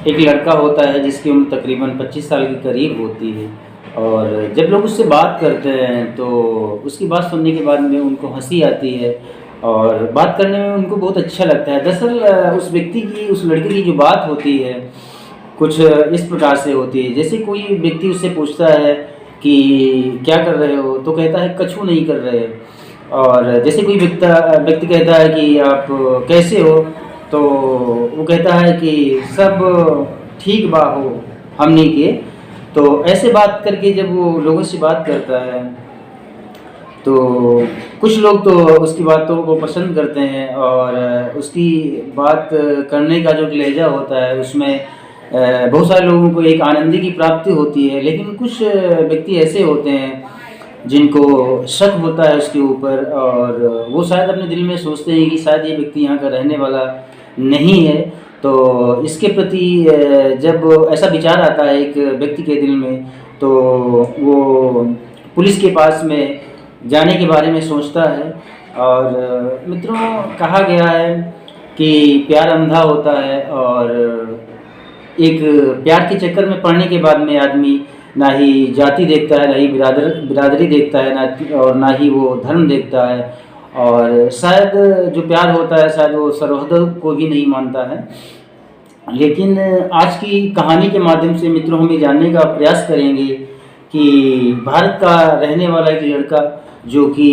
एक लड़का होता है जिसकी उम्र तकरीबन 25 साल के करीब होती है और जब लोग उससे बात करते हैं तो उसकी बात सुनने के बाद में उनको हँसी आती है और बात करने में उनको बहुत अच्छा लगता है। दरअसल उस व्यक्ति की, उस लड़के की जो बात होती है कुछ इस प्रकार से होती है, जैसे कोई व्यक्ति उससे पूछता है कि क्या कर रहे हो, तो कहता है कछु नहीं कर रहे। और जैसे कोई व्यक्ति कहता है कि आप कैसे हो, तो वो कहता है कि सब ठीक बा हो हमनी के। तो ऐसे बात करके जब वो लोगों से बात करता है तो कुछ लोग तो उसकी बातों को पसंद करते हैं और उसकी बात करने का जो लहजा होता है उसमें बहुत सारे लोगों को एक आनंद की प्राप्ति होती है। लेकिन कुछ व्यक्ति ऐसे होते हैं जिनको शक होता है उसके ऊपर और वो शायद अपने दिल में सोचते हैं कि शायद ये व्यक्ति यहाँ का रहने वाला नहीं है। तो इसके प्रति जब ऐसा विचार आता है एक व्यक्ति के दिल में तो वो पुलिस के पास में जाने के बारे में सोचता है। और मित्रों, कहा गया है कि प्यार अंधा होता है और एक प्यार के चक्कर में पड़ने के बाद में आदमी ना ही जाति देखता है, ना ही बिरादरी देखता है, ना ही वो धर्म देखता है। और शायद जो प्यार होता है शायद वो सरहद को भी नहीं मानता है। लेकिन आज की कहानी के माध्यम से मित्रों हम ये जानने का प्रयास करेंगे कि भारत का रहने वाला एक लड़का जो कि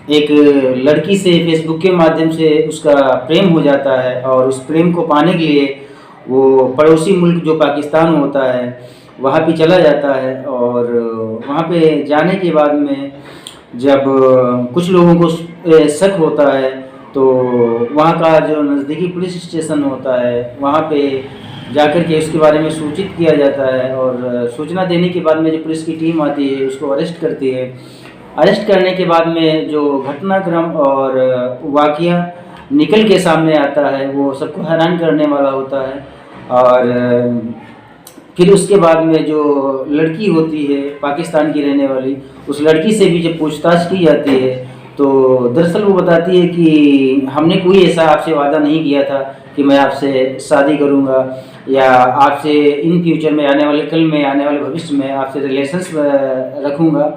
एक लड़की से फेसबुक के माध्यम से उसका प्रेम हो जाता है और उस प्रेम को पाने के लिए वो पड़ोसी मुल्क जो पाकिस्तान होता है वहाँ पे चला जाता है। और वहाँ पे जाने के बाद में जब कुछ लोगों को शक होता है तो वहाँ का जो नज़दीकी पुलिस स्टेशन होता है वहाँ पे जाकर के उसके बारे में सूचित किया जाता है और सूचना देने के बाद में जो पुलिस की टीम आती है उसको अरेस्ट करती है। अरेस्ट करने के बाद में जो घटनाक्रम और वाक़या निकल के सामने आता है वो सबको हैरान करने वाला होता है। और फिर उसके बाद में जो लड़की होती है पाकिस्तान की रहने वाली, उस लड़की से भी जब पूछताछ की जाती है तो दरअसल वो बताती है कि हमने कोई ऐसा आपसे वादा नहीं किया था कि मैं आपसे शादी करूंगा या आपसे इन फ्यूचर में आने वाले, कल में आने वाले भविष्य में आपसे रिलेशंस रखूंगा।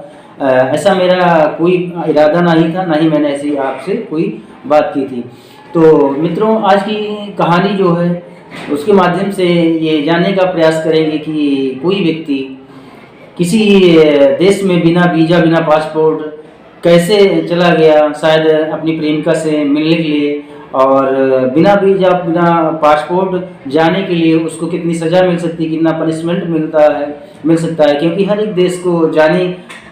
ऐसा मेरा कोई इरादा नहीं था, ना ही मैंने ऐसी आपसे कोई बात की थी। तो मित्रों, आज की कहानी जो है उसके माध्यम से ये जानने का प्रयास करेंगे कि कोई व्यक्ति किसी देश में बिना वीज़ा, बिना पासपोर्ट कैसे चला गया, शायद अपनी प्रेमिका से मिलने के लिए, और बिना वीज़ा, बिना पासपोर्ट जाने के लिए उसको कितनी सज़ा मिल सकती है, कितना पनिशमेंट मिल सकता है। क्योंकि हर एक देश को जाने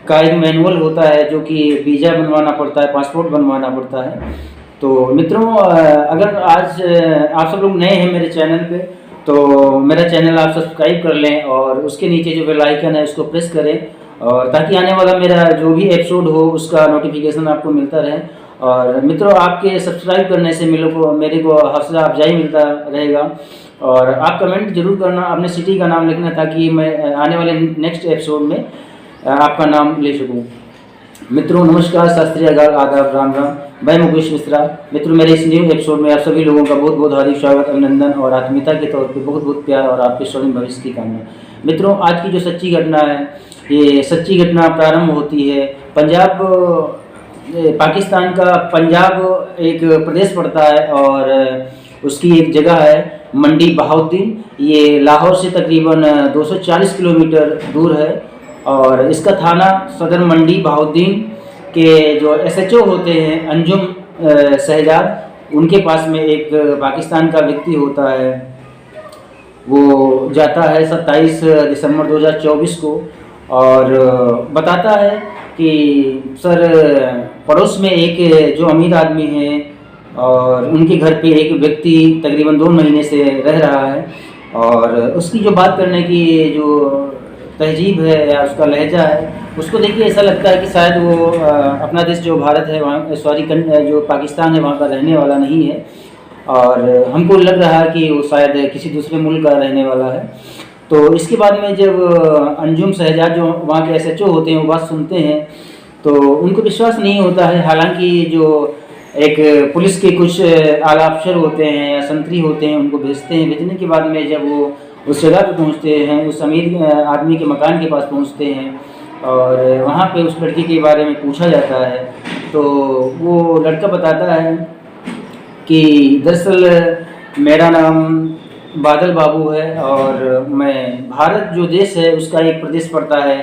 का एक मैनुअल होता है जो कि वीज़ा बनवाना पड़ता है, पासपोर्ट बनवाना पड़ता है। तो मित्रों, अगर आज आप सब लोग नए हैं मेरे चैनल पे तो मेरा चैनल आप सब्सक्राइब कर लें और उसके नीचे जो बेल आइकन है उसको प्रेस करें और ताकि आने वाला मेरा जो भी एपिसोड हो उसका नोटिफिकेशन आपको मिलता रहे। और मित्रों, आपके सब्सक्राइब करने से मेरे को हौसला अफजाई मिलता रहेगा। और आप कमेंट जरूर करना, अपने सिटी का नाम लिखना ताकि मैं आने वाले नेक्स्ट एपिसोड में आपका नाम ले सकूं। मित्रों नमस्कार, सत श्री अकाल, आदाब, राम राम। मैं मुकेश मिश्रा। मित्रों, मेरे इस न्यू एपिसोड में आप सभी लोगों का बहुत बहुत हार्दिक स्वागत, अभिनंदन और आत्मीयता के तौर पे बहुत बहुत प्यार और आपके स्वर्णिम भविष्य की कामना। मित्रों, आज की जो सच्ची घटना है, ये सच्ची घटना प्रारंभ होती है पंजाब, पाकिस्तान का पंजाब एक प्रदेश पड़ता है और उसकी एक जगह है मंडी बहाउद्दीन। ये लाहौर से तकरीबन 240 किलोमीटर दूर है और इसका थाना सदर मंडी बहाउद्दीन के जो एसएचओ होते हैं अंजुम शहजाद, उनके पास में एक पाकिस्तान का व्यक्ति होता है। वो जाता है 27 दिसंबर 2024 को और बताता है कि सर, पड़ोस में एक जो अमीर आदमी है और उनके घर पे एक व्यक्ति तकरीबन 2 महीने से रह रहा है और उसकी जो बात करने की जो तहजीब है या उसका लहजा है उसको देखिए ऐसा लगता है कि शायद वो अपना देश जो भारत है वहाँ, सॉरी जो पाकिस्तान है वहाँ का रहने वाला नहीं है। और हमको लग रहा है कि वो शायद किसी दूसरे मुल्क का रहने वाला है। तो इसके बाद में जब अंजुम शहजाद जो वहाँ के एसएचओ होते हैं वो बात सुनते हैं तो उनको विश्वास नहीं होता है। हालांकि जो एक पुलिस के कुछ आला अफसर होते हैं या संतरी होते हैं, उनको भेजते हैं। भेजने के बाद में जब वो उस जगह पे पहुंचते हैं, उस अमीर आदमी के मकान के पास पहुंचते हैं और वहाँ पे उस लड़की के बारे में पूछा जाता है, तो वो लड़का बताता है कि दरअसल मेरा नाम बादल बाबू है और मैं भारत जो देश है उसका एक प्रदेश पड़ता है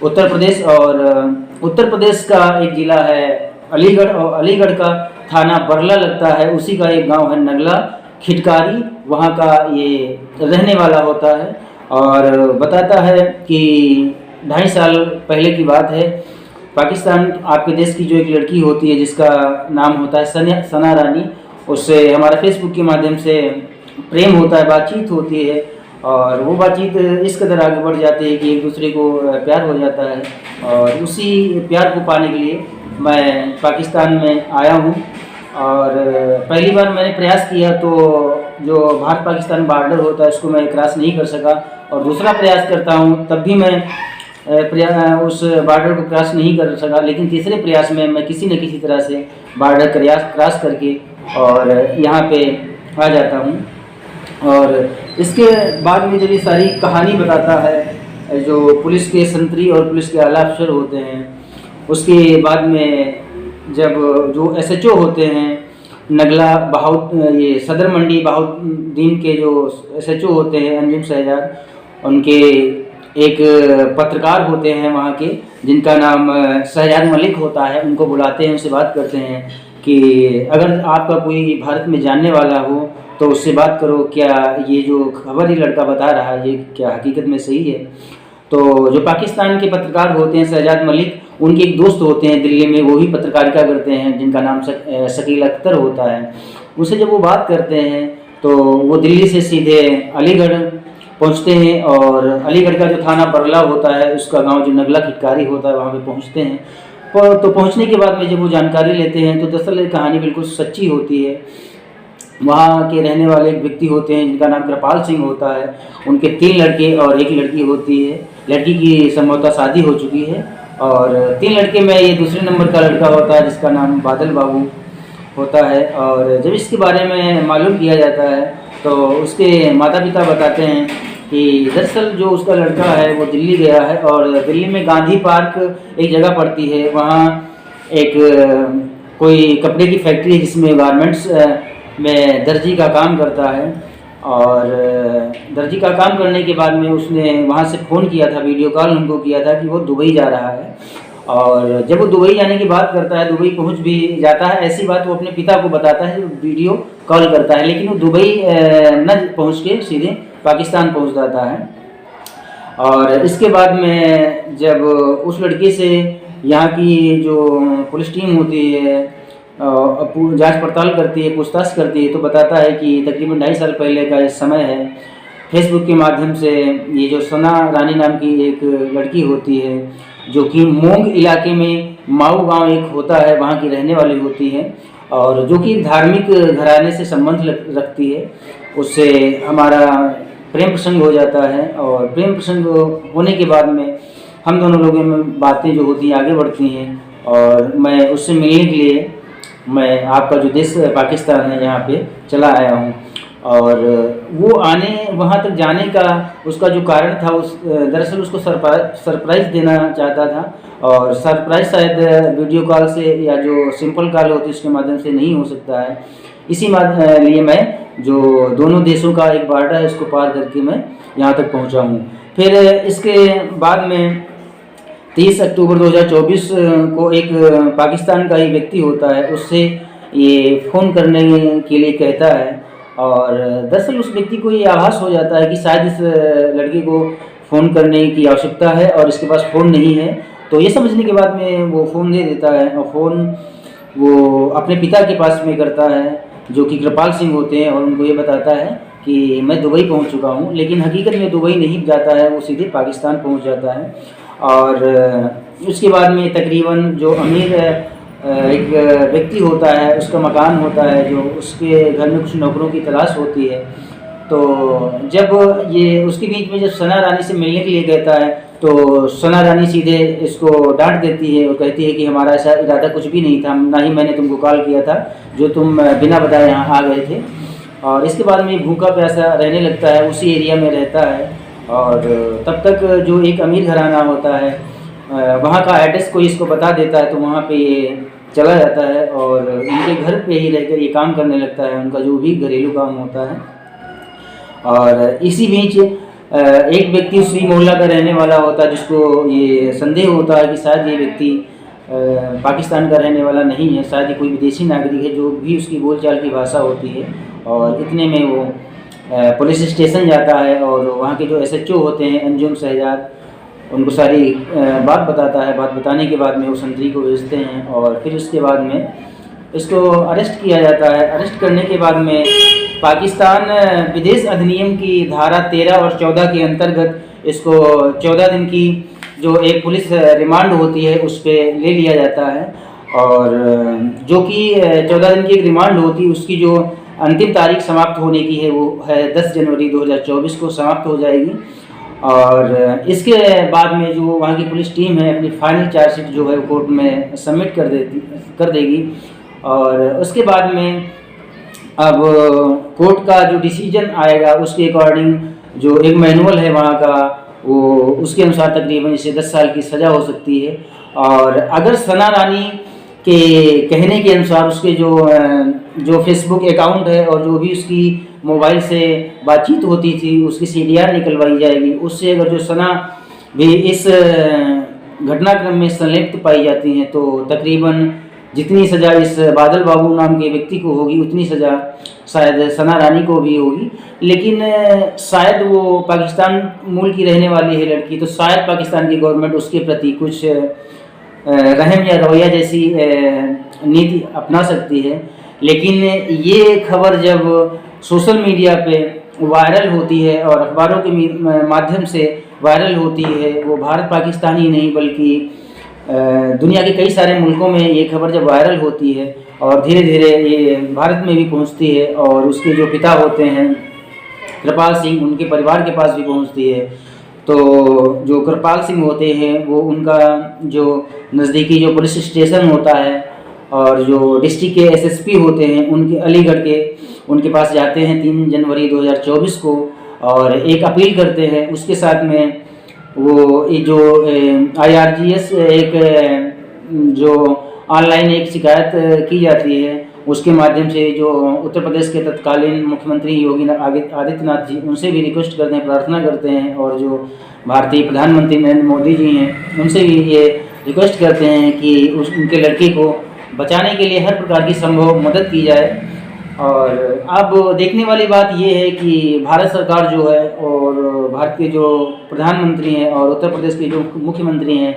उत्तर प्रदेश, और उत्तर प्रदेश का एक ज़िला है अलीगढ़, और अलीगढ़ का थाना बरला लगता है, उसी का एक गांव है नगला खिटकारी, वहाँ का ये रहने वाला होता है। और बताता है कि 2.5 साल पहले की बात है, पाकिस्तान आपके देश की जो एक लड़की होती है जिसका नाम होता है सना रानी, उससे हमारा फेसबुक के माध्यम से प्रेम होता है, बातचीत होती है, और वो बातचीत इस कदर आगे बढ़ जाती है कि एक दूसरे को प्यार हो जाता है। और उसी प्यार को पाने के लिए मैं पाकिस्तान में आया हूँ। और पहली बार मैंने प्रयास किया तो जो भारत पाकिस्तान बॉर्डर होता है उसको मैं क्रॉस नहीं कर सका, और दूसरा प्रयास करता हूँ तब भी मैं उस बॉर्डर को क्रॉस नहीं कर सका, लेकिन तीसरे प्रयास में मैं किसी न किसी तरह से बॉर्डर क्रॉस करके और यहाँ पे आ जाता हूँ। और इसके बाद में जब ये सारी कहानी बताता है, जो पुलिस के संतरी और पुलिस के आला अफसर होते हैं, उसके बाद में जब जो एसएचओ होते हैं नगला ये सदर मंडी बहाउद्दीन के जो एसएचओ होते हैं अंजुम शहजाद, उनके एक पत्रकार होते हैं वहाँ के जिनका नाम शहजाद मलिक होता है, उनको बुलाते हैं, उनसे बात करते हैं कि अगर आपका कोई भारत में जानने वाला हो तो उससे बात करो, क्या ये जो खबर ये लड़का बता रहा है ये क्या हकीकत में सही है। तो जो पाकिस्तान के पत्रकार होते हैं शहजाद मलिक, उनके एक दोस्त होते हैं दिल्ली में, वो भी पत्रकारिता करते हैं, जिनका नाम शकील अख्तर होता है। उससे जब वो बात करते हैं तो वो दिल्ली से सीधे अलीगढ़ पहुंचते हैं, और अलीगढ़ का जो थाना बरला होता है उसका गांव जो नगला खिटकारी होता है वहाँ पे पहुंचते हैं। तो पहुंचने के बाद में जब वो जानकारी लेते हैं तो दरअसल ये कहानी बिल्कुल सच्ची होती है। वहाँ के रहने वाले एक व्यक्ति होते हैं जिनका नाम कृपाल सिंह होता है, उनके 3 लड़के और 1 लड़की होती है। लड़की की संभवतः शादी हो चुकी है, और 3 लड़के में ये दूसरे नंबर का लड़का होता है जिसका नाम बादल बाबू होता है। और जब इसके बारे में मालूम किया जाता है तो उसके माता पिता बताते हैं कि दरअसल जो उसका लड़का है वो दिल्ली गया है, और दिल्ली में गांधी पार्क एक जगह पड़ती है, वहाँ एक कोई कपड़े की फैक्ट्री है जिसमें गारमेंट्स में दर्जी का काम करता है। और दर्जी का काम करने के बाद में उसने वहाँ से फ़ोन किया था, वीडियो कॉल उनको किया था कि वो दुबई जा रहा है। और जब वो दुबई जाने की बात करता है, दुबई पहुँच भी जाता है, ऐसी बात वो अपने पिता को बताता है, वीडियो कॉल करता है, लेकिन वो दुबई न पहुँच के सीधे पाकिस्तान पहुँच जाता है। और इसके बाद में जब उस लड़के से यहाँ की जो पुलिस टीम होती है जांच पड़ताल करती है, पूछताछ करती है, तो बताता है कि तकरीबन 2.5 साल पहले का ये समय है। फेसबुक के माध्यम से ये जो सना रानी नाम की एक लड़की होती है जो कि मोंग इलाके में माऊ गांव एक होता है वहाँ की रहने वाली होती है, और जो कि धार्मिक घराने से संबंध रखती है, उससे हमारा प्रेम प्रसंग हो जाता है। और प्रेम प्रसंग होने के बाद में हम दोनों लोगों में बातें जो होती हैं आगे बढ़ती हैं, और मैं उससे मिलने के लिए मैं आपका जो देश पाकिस्तान है यहाँ पे चला आया हूँ। और वो वहाँ तक जाने का उसका जो कारण था, दरअसल उसको सरप्राइज़ देना चाहता था, और सरप्राइज़ शायद वीडियो कॉल से या जो सिंपल कॉल होती है उसके माध्यम से नहीं हो सकता है। इसी लिए मैं जो दोनों देशों का एक बॉर्डर है उसको पार करके मैं यहाँ तक पहुँचा हूँ। फिर इसके बाद में 30 अक्टूबर 2024 को एक पाकिस्तान का ही व्यक्ति होता है, उससे ये फ़ोन करने के लिए कहता है, और दरअसल उस व्यक्ति को ये आभास हो जाता है कि शायद इस लड़के को फ़ोन करने की आवश्यकता है और इसके पास फ़ोन नहीं है। तो ये समझने के बाद में वो फ़ोन दे देता है, और फ़ोन वो अपने पिता के पास में करता है जो कि कृपाल सिंह होते हैं, और उनको ये बताता है कि मैं दुबई पहुंच चुका हूं, लेकिन हकीकत में दुबई नहीं जाता है, वो सीधे पाकिस्तान पहुंच जाता है। और उसके बाद में तकरीबन जो अमीर एक व्यक्ति होता है, उसका मकान होता है, जो उसके घर में कुछ नौकरों की तलाश होती है। तो जब ये उसके बीच में जब सना रानी से मिलने के लिए कहता है तो सना रानी सीधे इसको डांट देती है और कहती है कि हमारा ऐसा इरादा कुछ भी नहीं था, ना ही मैंने तुमको कॉल किया था जो तुम बिना बताए यहाँ आ गए थे। और इसके बाद में भूखा प्यासा रहने लगता है, उसी एरिया में रहता है। और तब तक जो एक अमीर घराना होता है वहाँ का एड्रेस कोई इसको बता देता है, तो वहाँ पे ये चला जाता है और उनके घर पे ही रहकर ये काम करने लगता है, उनका जो भी घरेलू काम होता है। और इसी बीच एक व्यक्ति उसी मोहल्ला का रहने वाला होता है, जिसको ये संदेह होता है कि शायद ये व्यक्ति पाकिस्तान का रहने वाला नहीं है, शायद ये कोई विदेशी नागरिक है, जो भी उसकी बोलचाल की भाषा होती है। और इतने में वो पुलिस स्टेशन जाता है और वहाँ के जो एसएचओ होते हैं अंजुम शहजाद, उनको सारी बात बताता है। बात बताने के बाद में वो संतरी को भेजते हैं और फिर उसके बाद में इसको अरेस्ट किया जाता है। अरेस्ट करने के बाद में पाकिस्तान विदेश अधिनियम की धारा 13 और 14 के अंतर्गत इसको 14 दिन की जो एक पुलिस रिमांड होती है उस पर ले लिया जाता है। और जो कि 14 दिन की एक रिमांड होती है, उसकी जो अंतिम तारीख समाप्त होने की है वो है 10 जनवरी 2024 को समाप्त हो जाएगी। और इसके बाद में जो वहाँ की पुलिस टीम है अपनी फाइनल चार्जशीट जो है वो कोर्ट में सबमिट कर देगी। और उसके बाद में अब कोर्ट का जो डिसीजन आएगा उसके अकॉर्डिंग जो एक मैनुअल है वहाँ का, वो उसके अनुसार तकरीबन इसे 10 साल की सज़ा हो सकती है। और अगर सना रानी के कहने के अनुसार उसके जो फेसबुक अकाउंट है और जो भी उसकी मोबाइल से बातचीत होती थी उसकी सीडीआर निकलवाई जाएगी। उससे अगर जो सना भी इस घटनाक्रम में संलिप्त पाई जाती हैं तो तकरीबन जितनी सज़ा इस बादल बाबू नाम के व्यक्ति को होगी उतनी सज़ा शायद सना रानी को भी होगी। लेकिन शायद वो पाकिस्तान मूल की रहने वाली है लड़की, तो शायद पाकिस्तान की गवर्नमेंट उसके प्रति कुछ रहम या रवैया जैसी नीति अपना सकती है। लेकिन ये खबर जब सोशल मीडिया पे वायरल होती है और अखबारों के माध्यम से वायरल होती है, वो भारत पाकिस्तान ही नहीं बल्कि दुनिया के कई सारे मुल्कों में ये खबर जब वायरल होती है और धीरे धीरे ये भारत में भी पहुंचती है और उसके जो पिता होते हैं कृपाल सिंह, उनके परिवार के पास भी पहुंचती है। तो जो कृपाल सिंह होते हैं वो उनका जो नज़दीकी जो पुलिस स्टेशन होता है और जो डिस्ट्रिक्ट के एसएसपी होते हैं उनके अलीगढ़ के उनके पास जाते हैं 3 जनवरी 2024 को और एक अपील करते हैं। उसके साथ में वो ये जो IRGS एक जो ऑनलाइन एक शिकायत की जाती है उसके माध्यम से जो उत्तर प्रदेश के तत्कालीन मुख्यमंत्री योगी आदित्यनाथ जी, उनसे भी रिक्वेस्ट करते हैं, प्रार्थना करते हैं। और जो भारतीय प्रधानमंत्री नरेंद्र मोदी जी हैं उनसे भी ये रिक्वेस्ट करते हैं कि उनके लड़के को बचाने के लिए हर प्रकार की संभव मदद की जाए। और अब देखने वाली बात ये है कि भारत सरकार जो है और भारत के जो प्रधानमंत्री हैं और उत्तर प्रदेश के जो मुख्यमंत्री हैं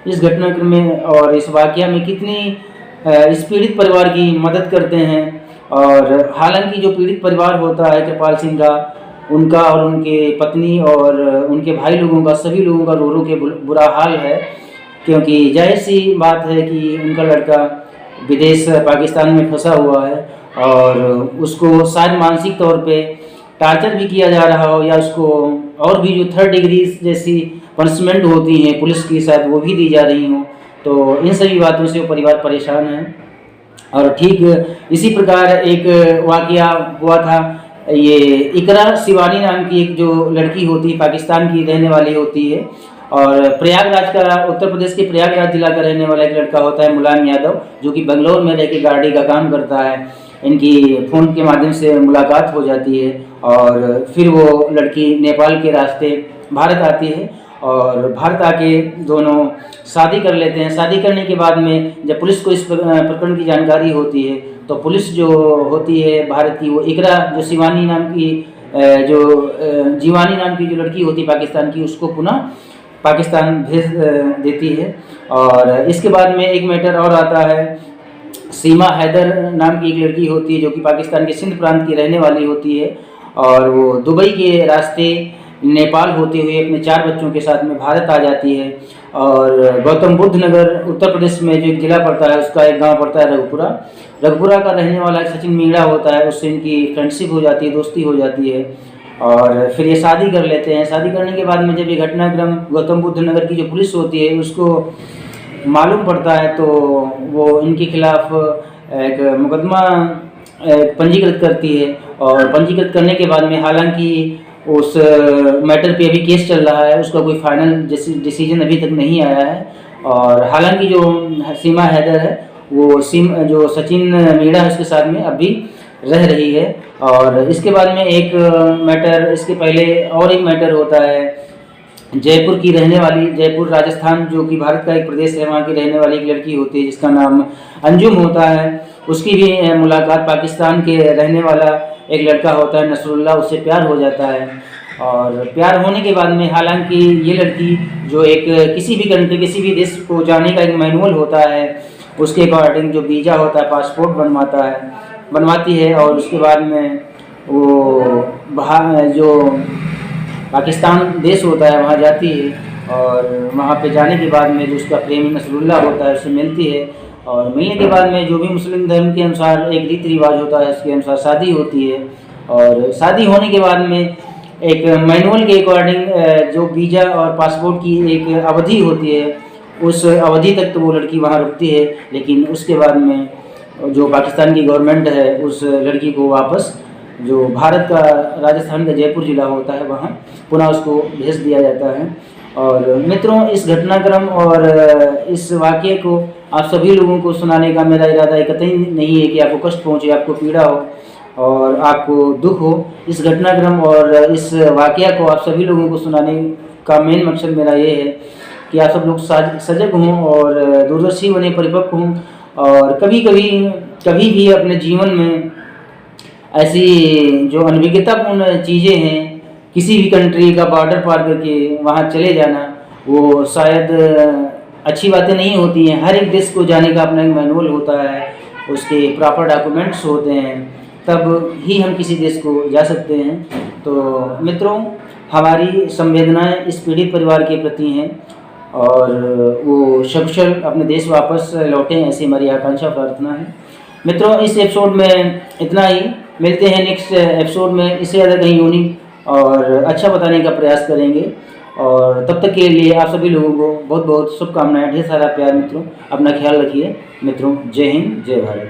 इस घटनाक्रम में और इस वाक़या में कितनी इस पीड़ित परिवार की मदद करते हैं। और हालांकि जो पीड़ित परिवार होता है कृपाल सिंह का, उनका और उनके पत्नी और उनके भाई लोगों का, सभी लोगों का रो रो के बुरा हाल है, क्योंकि जाहिर सी बात है कि उनका लड़का विदेश पाकिस्तान में फंसा हुआ है और उसको शायद मानसिक तौर पे टार्चर भी किया जा रहा हो या उसको और भी जो 3rd डिग्री जैसी पनिशमेंट होती हैं पुलिस की शायद वो भी दी जा रही हों। तो इन सभी बातों से वो परिवार परेशान है। और ठीक इसी प्रकार एक वाक़या हुआ था, ये इकरा शिवानी नाम की एक जो लड़की होती है पाकिस्तान की रहने वाली होती है और प्रयागराज का, उत्तर प्रदेश के प्रयागराज जिला का रहने वाला एक लड़का होता है मुलायम यादव, जो कि बेंगलोर में रह के गाड़ी का काम करता है। इनकी फ़ोन के माध्यम से मुलाकात हो जाती है और फिर वो लड़की नेपाल के रास्ते भारत आती है और भारत आके दोनों शादी कर लेते हैं। शादी करने के बाद में जब पुलिस को इस प्रकरण की जानकारी होती है तो पुलिस जो होती है भारत की, वो इकरा जो शिवानी नाम की जो जीवानी नाम की जो लड़की होती है पाकिस्तान की, उसको पुनः पाकिस्तान भेज देती है। और इसके बाद में एक मैटर और आता है, सीमा हैदर नाम की एक लड़की होती है जो कि पाकिस्तान के सिंध प्रांत की रहने वाली होती है और वो दुबई के रास्ते नेपाल होते हुए अपने 4 बच्चों के साथ में भारत आ जाती है। और गौतम बुद्ध नगर उत्तर प्रदेश में जो एक ज़िला पड़ता है उसका एक गांव पड़ता है रघुपुरा का रहने वाला सचिन मीणा होता है, उससे इनकी फ्रेंडशिप हो जाती है, दोस्ती हो जाती है। और फिर ये शादी कर लेते हैं। शादी करने के बाद में जब ये घटनाक्रम गौतम बुद्ध नगर की जो पुलिस होती है उसको मालूम पड़ता है, तो वो इनके खिलाफ एक मुकदमा पंजीकृत करती है। और पंजीकृत करने के बाद में हालांकि उस मैटर पे अभी केस चल रहा है, उसका कोई फाइनल डिसीजन अभी तक नहीं आया है। और हालांकि जो सीमा हैदर है वो जो सचिन मीणा है उसके साथ में अभी रह रही है। और इसके बाद में एक मैटर, इसके पहले और एक मैटर होता है, जयपुर की रहने वाली, जयपुर राजस्थान जो कि भारत का एक प्रदेश है, वहाँ की रहने वाली एक लड़की होती है जिसका नाम अंजुम होता है। उसकी भी मुलाकात पाकिस्तान के रहने वाला एक लड़का होता है नसरुल्लाह, उससे प्यार हो जाता है। और प्यार होने के बाद में हालांकि ये लड़की जो एक किसी भी कंट्री, किसी भी देश को जाने का एक मैनुअल होता है, उसके अकॉर्डिंग जो वीज़ा होता है, पासपोर्ट बनवाती है। और उसके बाद में वो जो पाकिस्तान देश होता है वहाँ जाती है। और वहाँ पे जाने के बाद में जो उसका प्रेमी नसरुल्लाह होता है उससे मिलती है। और मिलने के बाद में जो भी मुस्लिम धर्म के अनुसार एक रीति रिवाज होता है उसके अनुसार शादी होती है। और शादी होने के बाद में एक मैनुअल के अकॉर्डिंग जो वीज़ा और पासपोर्ट की एक अवधि होती है, उस अवधि तक तो वो लड़की वहाँ रुकती है। लेकिन उसके बाद में जो पाकिस्तान की गवर्नमेंट है उस लड़की को वापस जो भारत का राजस्थान का जयपुर ज़िला होता है वहाँ पुनः उसको भेज दिया जाता है। और मित्रों, इस घटनाक्रम और इस वाक़ये को आप सभी लोगों को सुनाने का मेरा इरादा कतई नहीं है कि आपको कष्ट पहुँचे, आपको पीड़ा हो और आपको दुख हो। इस घटनाक्रम और इस वाक़या को आप सभी लोगों को सुनाने का मेन मकसद मेरा ये है कि आप सब लोग सजग हों और दूरदर्शी बने, परिपक्व हों। और कभी भी अपने जीवन में ऐसी जो अनभिज्ञतापूर्ण चीज़ें हैं, किसी भी कंट्री का बॉर्डर पार करके वहाँ चले जाना, वो शायद अच्छी बातें नहीं होती हैं। हर एक देश को जाने का अपना एक मैनुअल होता है, उसके प्रॉपर डॉक्यूमेंट्स होते हैं, तब ही हम किसी देश को जा सकते हैं। तो मित्रों, हमारी संवेदनाएं इस पीड़ित परिवार के प्रति हैं और वो सकुशल अपने देश वापस लौटें, ऐसी हमारी आकांक्षा प्रार्थना है। मित्रों, इस एपिसोड में इतना ही। मिलते हैं नेक्स्ट एपिसोड में, इससे ज़्यादा कहीं यूनिक और अच्छा बताने का प्रयास करेंगे। और तब तक के लिए आप सभी लोगों को बहुत बहुत शुभकामनाएं, ढेर सारा प्यार। मित्रों, अपना ख्याल रखिए। मित्रों, जय हिंद, जय भारत।